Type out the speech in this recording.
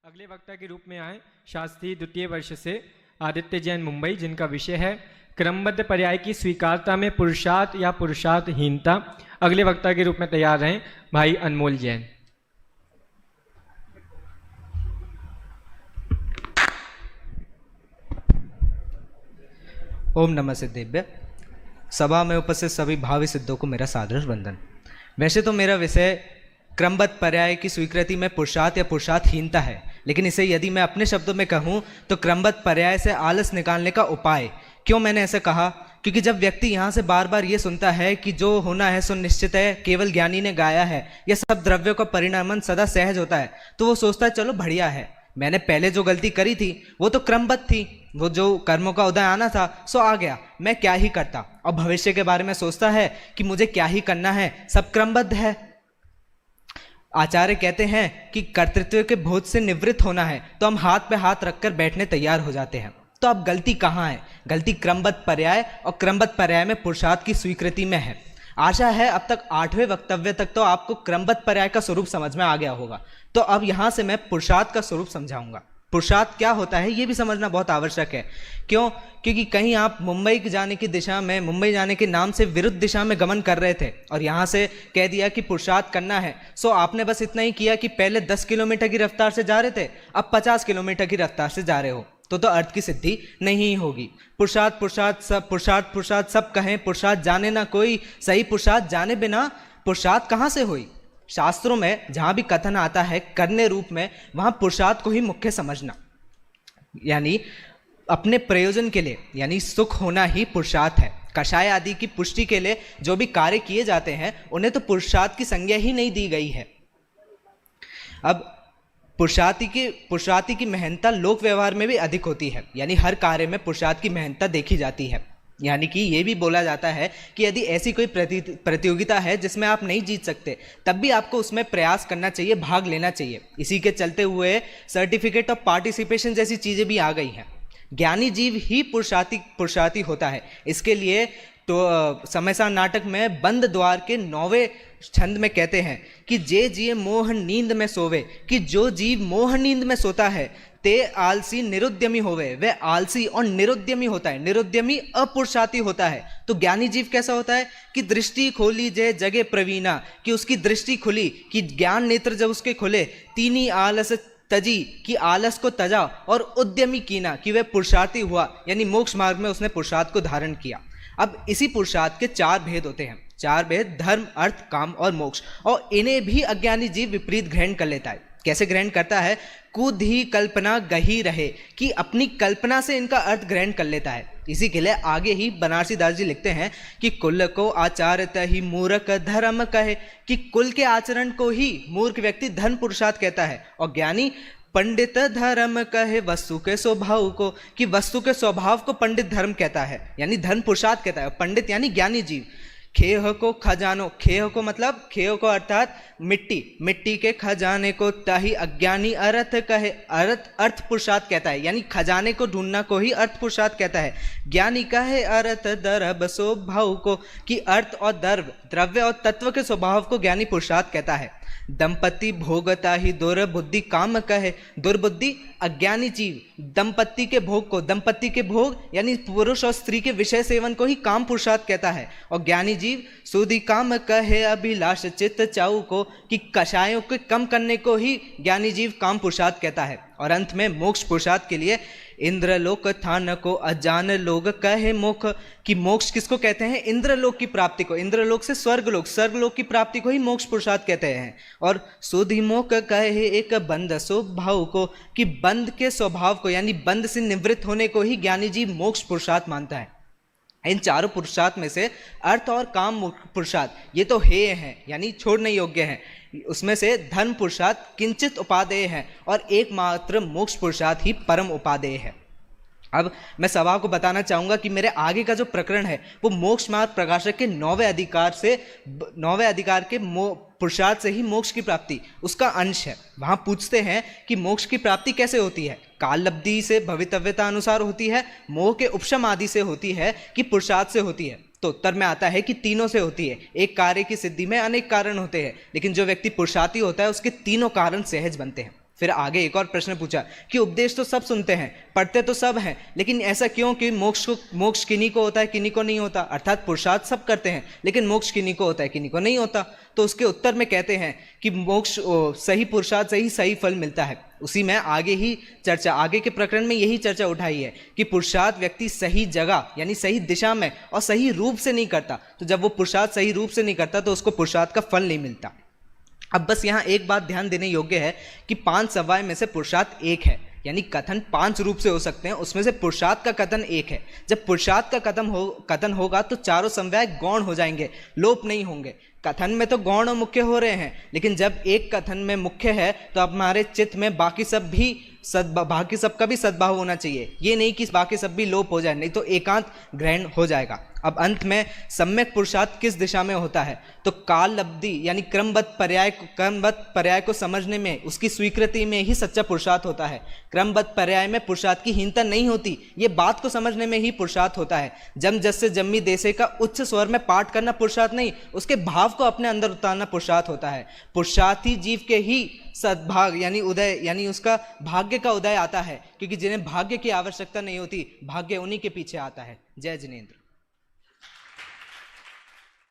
अगले वक्ता के रूप में आए शास्त्री द्वितीय वर्ष से आदित्य जैन मुंबई, जिनका विषय है क्रमबद्ध पर्याय की स्वीकारता में पुरुषार्थ या पुरुषार्थहीनता। अगले वक्ता के रूप में तैयार रहें भाई अनमोल जैन। ओम नमः सिद्धेभ्य। सभा में उपस्थित सभी भावी सिद्धों को मेरा सादर वंदन। वैसे तो मेरा विषय क्रमबद्ध पर्याय की स्वीकृति में पुरुषार्थ या पुरुषार्थहीनता है, लेकिन इसे यदि मैं अपने शब्दों में कहूँ तो क्रमबद्ध पर्याय से आलस निकालने का उपाय। क्यों मैंने ऐसा कहा? क्योंकि जब व्यक्ति यहाँ से बार बार ये सुनता है कि जो होना है सो निश्चित है, केवल ज्ञानी ने गाया है, यह सब द्रव्यों का परिणामन सदा सहज होता है, तो वो सोचता है चलो बढ़िया है, मैंने पहले जो गलती करी थी वो तो क्रमबद्ध थी, वो जो कर्मों का उदय आना था सो आ गया, मैं क्या ही करता। और भविष्य के बारे में सोचता है कि मुझे क्या ही करना है, सब क्रमबद्ध है। आचार्य कहते हैं कि कर्तृत्व के बोझ से निवृत्त होना है तो हम हाथ पे हाथ रखकर बैठने तैयार हो जाते हैं। तो अब गलती कहाँ है? गलती क्रमबद्ध पर्याय और क्रमबद्ध पर्याय में पुरुषार्थ की स्वीकृति में है। आशा है अब तक 8वें वक्तव्य तक तो आपको क्रमबद्ध पर्याय का स्वरूप समझ में आ गया होगा। तो अब यहाँ से मैं पुरुषार्थ का स्वरूप समझाऊंगा। पुरुषार्थ क्या होता है ये भी समझना बहुत आवश्यक है। क्यों? क्योंकि कहीं आप मुंबई जाने की दिशा में, मुंबई जाने के नाम से विरुद्ध दिशा में गमन कर रहे थे और यहाँ से कह दिया कि पुरुषार्थ करना है, सो आपने बस इतना ही किया कि पहले 10 किलोमीटर की रफ्तार से जा रहे थे, अब 50 किलोमीटर की रफ्तार से जा रहे हो, तो अर्थ की सिद्धि नहीं होगी। पुरुषार्थ पुरुषार्थ सब, पुरुषार्थ पुरुषार्थ सब कहें, पुरुषार्थ जाने ना कोई, सही पुरुषार्थ जाने बिना पुरुषार्थ कहाँ से हुई? शास्त्रों में जहां भी कथन आता है करने रूप में, वहां पुरुषार्थ को ही मुख्य समझना, यानी अपने प्रयोजन के लिए, यानी सुख होना ही पुरुषार्थ है। कषाय आदि की पुष्टि के लिए जो भी कार्य किए जाते हैं उन्हें तो पुरुषार्थ की संज्ञा ही नहीं दी गई है। अब पुरुषार्थी की मेहनता लोक व्यवहार में भी अधिक होती है, यानी हर कार्य में पुरुषार्थ की मेहनता देखी जाती है। यानी कि ये भी बोला जाता है कि यदि ऐसी कोई प्रतियोगिता है जिसमें आप नहीं जीत सकते, तब भी आपको उसमें प्रयास करना चाहिए, भाग लेना चाहिए। इसी के चलते हुए सर्टिफिकेट ऑफ पार्टिसिपेशन जैसी चीज़ें भी आ गई हैं। ज्ञानी जीव ही पुरुषार्थी होता है। इसके लिए तो समयसार नाटक में बंद द्वार के 9वें छंद में कहते हैं कि जे जिये मोह नींद में सोवे, कि जो जीव मोह नींद में सोता है ते आलसी निरुद्यमी होवे। वह आलसी और निरुद्यमी होता है, निरुद्यमी अपुरुषार्थी होता है। तो ज्ञानी जीव कैसा होता है कि दृष्टि खोली जय जगे प्रवीणा, कि उसकी दृष्टि खुली, कि ज्ञान नेत्र जब उसके खुले, तीनी आलस तजी, कि आलस को तजा, और उद्यमी कीना, कि वह पुरुषार्थी हुआ, यानी मोक्ष मार्ग में उसने पुरुषार्थ को धारण किया। अब इसी पुरुषार्थ के 4 भेद होते हैं, 4 भेद: धर्म, अर्थ, काम और मोक्ष। और इन्हें भी अज्ञानी जीव विपरीत ग्रहण कर लेता है। कैसे ग्रहण करता है? कुद ही कल्पना गही रहे, कि अपनी कल्पना से इनका अर्थ ग्रहण कर लेता है। इसी के लिए आगे ही बनारसी दास जी लिखते हैं कि कुल को आचारत ही मूर्ख धर्म कहे, कि कुल के आचरण को ही मूर्ख व्यक्ति धर्म पुरुषार्थ कहता है। और ज्ञानी पंडित धर्म कहे वस्तु के स्वभाव को, कि वस्तु के स्वभाव को पंडित धर्म कहता है, यानी धर्म पुरुषार्थ कहता है। पंडित यानी ज्ञानी जीव। खेह को खजानो, खेह को मतलब, खेह को अर्थात मिट्टी, मिट्टी के खजाने को ताही अज्ञानी अर्थ कहे, अर्थ पुरुषार्थ कहता है, यानी खजाने को ढूंढना को ही अर्थ पुरुषार्थ कहता है। ज्ञानी कहे अर्थ दर्भ स्वभाव को, कि अर्थ और दर्भ, द्रव्य और तत्व के स्वभाव को ज्ञानी पुरुषार्थ कहता है। दंपति भोगता ही दुर्बुद्धि काम कहे, दुर्बुद्धि अज्ञानी जीव दंपत्ति के भोग को, दंपत्ति के भोग यानी पुरुष और स्त्री के विषय सेवन को ही काम पुरुषार्थ कहता है। और ज्ञानी जीव सुधि काम कहे अभिलाष चित्त चाऊ को, कि कषायों को कम करने को ही ज्ञानी जीव काम पुरुषार्थ कहता है। और अंत में मोक्ष पुरुषार्थ के लिए इंद्रलोक थान को अजान लोग कहे मोक्ष, कि मोक्ष किसको कहते हैं? इंद्रलोक की प्राप्ति को, इंद्रलोक से स्वर्गलोक, स्वर्गलोक की प्राप्ति को ही मोक्ष पुरुषार्थ कहते हैं। और सुधिमोक कहे एक बंध स्वभाव को, कि बंध के स्वभाव को, यानी बंध से निवृत्त होने को ही ज्ञानी जी मोक्ष पुरुषार्थ मानता है। इन चारों पुरुषार्थ में से अर्थ और काम पुरुषार्थ ये तो हेय हैं, यानी छोड़ने योग्य हैं। उसमें से धर्म पुरुषार्थ किंचित उपादेय है और एकमात्र मोक्ष पुरुषार्थ ही परम उपादेय है। अब मैं सभा को बताना चाहूँगा कि मेरे आगे का जो प्रकरण है वो मोक्ष मार्ग प्रकाशक के 9वें अधिकार के पुरुषार्थ से ही मोक्ष की प्राप्ति उसका अंश है। वहाँ पूछते हैं कि मोक्ष की प्राप्ति कैसे होती है? काल लब्धि से भवितव्यता अनुसार होती है, मोह के उपशम आदि से होती है, कि पुरुषार्थ से होती है? तो उत्तर में आता है कि तीनों से होती है। एक कार्य की सिद्धि में अनेक कारण होते हैं, लेकिन जो व्यक्ति पुरुषार्थी होता है उसके तीनों कारण सहज बनते हैं। फिर आगे एक और प्रश्न पूछा कि उपदेश तो सब सुनते हैं, पढ़ते तो सब हैं, लेकिन ऐसा क्यों कि मोक्ष किन्हीं को होता है, किन्हीं को नहीं होता। अर्थात पुरुषार्थ सब करते हैं लेकिन मोक्ष किन्हीं को होता है, किन्हीं को नहीं होता। तो उसके उत्तर में कहते हैं कि मोक्ष सही पुरुषार्थ से ही सही फल मिलता है। उसी में आगे के प्रकरण में यही चर्चा उठाई है कि पुरुषार्थ व्यक्ति सही जगह यानी सही दिशा में और सही रूप से नहीं करता। तो जब वो पुरुषार्थ सही रूप से नहीं करता तो उसको पुरुषार्थ का फल नहीं मिलता। अब बस यहाँ एक बात ध्यान देने योग्य है कि 5 समवाय में से पुरुषार्थ एक है, यानी कथन 5 रूप से हो सकते हैं, उसमें से पुरुषार्थ का कथन एक है। जब पुरुषार्थ का कथन होगा तो चारों समवाय गौण हो जाएंगे, लोप नहीं होंगे। कथन में तो गौण और मुख्य हो रहे हैं, लेकिन जब एक कथन में मुख्य है तो हमारे चित्त में बाकी सब का भी सद्भाव होना चाहिए। ये नहीं कि बाकी सब भी लोप हो जाए, नहीं तो एकांत ग्रहण हो जाएगा। अब अंत में सम्यक पुरुषार्थ किस दिशा में होता है, तो काल लब्धि यानी क्रमबद्ध पर्याय को समझने में, उसकी स्वीकृति में ही सच्चा पुरुषार्थ होता है। क्रमबद्ध पर्याय में पुरुषार्थ की हीनता नहीं होती, ये बात को समझने में ही पुरुषार्थ होता है। जम जस्से जम्मी देसे का उच्च स्वर में पाठ करना पुरुषार्थ नहीं, उसके भाव को अपने अंदर उतारना पुरुषार्थ होता है। पुरुषार्थ ही जीव के ही सद्भाग यानी उदय यानी उसका भाग्य का उदय आता है, क्योंकि जिन्हें भाग्य की आवश्यकता नहीं होती, भाग्य उन्हीं के पीछे आता है। जय जिनेंद्र।